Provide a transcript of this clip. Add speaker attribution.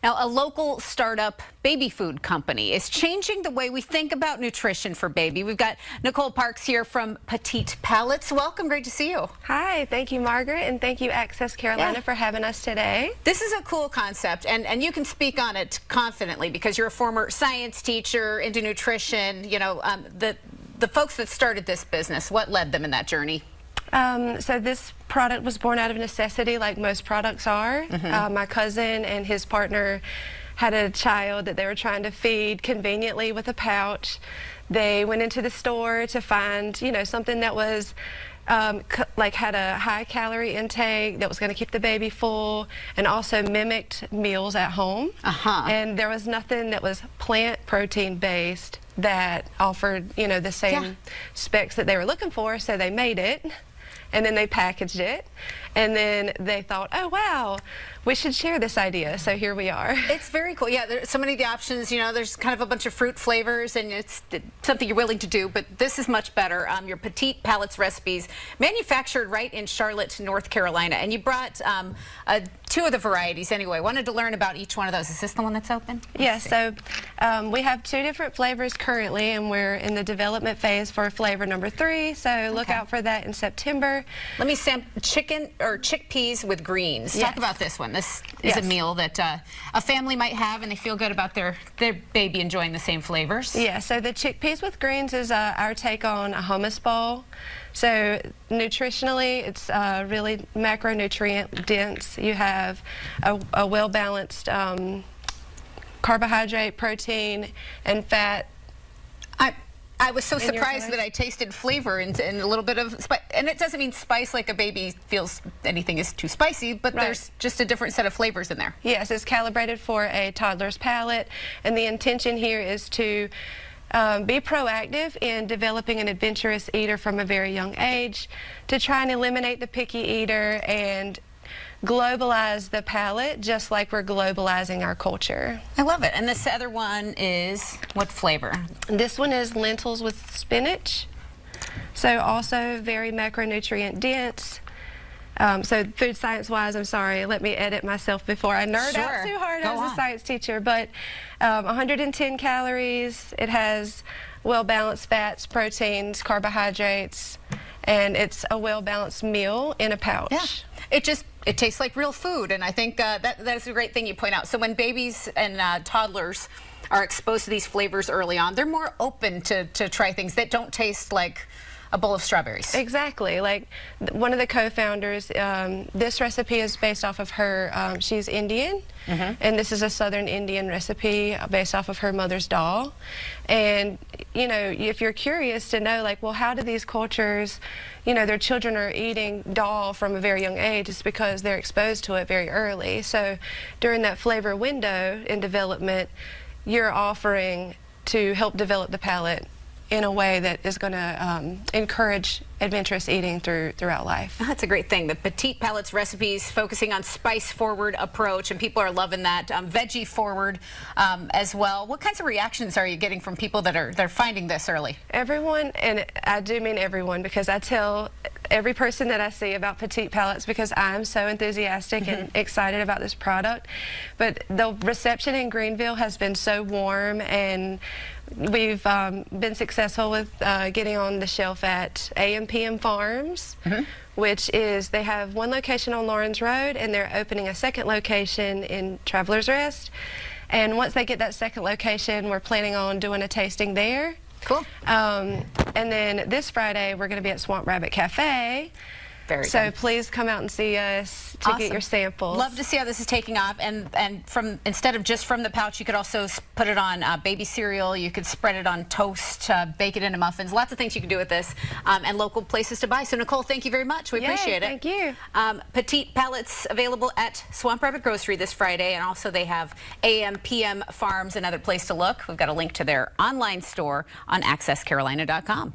Speaker 1: Now, a local startup baby food company is changing the way we think about nutrition for baby. We've got Nicole Parks here from Petite Palates. Welcome, great to see you.
Speaker 2: Hi, thank you, Margaret, and thank you, Access Carolina, for having us today.
Speaker 1: This is a cool concept, and you can speak on it confidently because you're a former science teacher into nutrition. You know, the folks that started this business, what led them in that journey?
Speaker 2: So this product was born out of necessity, like most products are. My cousin and his partner had a child that they were trying to feed conveniently with a pouch. They went into the store to find, you know, something that was like had a high calorie intake that was going to keep the baby full and also mimicked meals at home. And there was nothing that was plant protein based that offered, you know, the same specs that they were looking for, so they made it. And then they packaged it, and then they thought, oh wow, we should share this idea, so here we are.
Speaker 1: It's very cool. Yeah, there's so many of the options, you know, there's kind of a bunch of fruit flavors, and it's something you're willing to do, but this is much better. Your Petite Palates recipes, manufactured right in Charlotte, North Carolina, and you brought two of the varieties anyway. Wanted to learn about each one of those. Is this the one that's open?
Speaker 2: Yes, so we have two different flavors currently, and we're in the development phase for flavor number 3, so look out for that in September.
Speaker 1: Let me sample chickpeas with greens. Talk about this one. This is a meal that a family might have, and they feel good about their baby enjoying the same flavors.
Speaker 2: Yeah, so the chickpeas with greens is our take on a hummus bowl. So nutritionally, it's really macronutrient dense. You have a well-balanced carbohydrate, protein, and fat.
Speaker 1: I was so surprised that I tasted flavor and a little bit of spice. And it doesn't mean spice like a baby feels anything is too spicy, but there's just a different set of flavors in there.
Speaker 2: Yes, it's calibrated for a toddler's palate, and the intention here is to be proactive in developing an adventurous eater from a very young age, to try and eliminate the picky eater and globalize the palate just like we're globalizing our culture.
Speaker 1: I love it. And this other one is what flavor?
Speaker 2: This one is lentils with spinach. So also very macronutrient dense. So food science wise, I'm sorry, let me edit myself before I nerd out too hard as a science teacher, but 110 calories. It has well-balanced fats, proteins, carbohydrates, and it's a well-balanced meal in a pouch.
Speaker 1: Yeah. It tastes like real food, and I think that's a great thing you point out. So when babies and toddlers are exposed to these flavors early on, they're more open to try things that don't taste like a bowl of strawberries.
Speaker 2: Exactly. Like one of the co-founders, this recipe is based off of her, she's Indian, and this is a Southern Indian recipe based off of her mother's dal. And, you know, if you're curious to know, like, well, how do these cultures, you know, their children are eating dal from a very young age, it's because they're exposed to it very early. So during that flavor window in development, you're offering to help develop the palate in a way that is going to encourage adventurous eating throughout life.
Speaker 1: That's a great thing. The Petite Palates recipes focusing on spice-forward approach, and people are loving that. Veggie-forward as well. What kinds of reactions are you getting from people that are finding this early?
Speaker 2: Everyone, and I do mean everyone, because I tell every person that I see about Petite Palates because I'm so enthusiastic and excited about this product. But the reception in Greenville has been so warm, and we've been successful with getting on the shelf at A&PM Farms, which is, they have one location on Lawrence Road, and they're opening a second location in Travelers Rest. And once they get that second location, we're planning on doing a tasting there.
Speaker 1: Cool.
Speaker 2: And then this Friday, we're going to be at Swamp Rabbit Cafe. So please come out and see us to get your samples.
Speaker 1: Love to see how this is taking off. And from instead of just from the pouch, you could also put it on baby cereal. You could spread it on toast, bake it into muffins. Lots of things you can do with this, and local places to buy. So Nicole, thank you very much. We appreciate it.
Speaker 2: Thank you.
Speaker 1: Petite Palates available at Swamp Rabbit Grocery this Friday, and also they have A&PM Farms, another place to look. We've got a link to their online store on accesscarolina.com.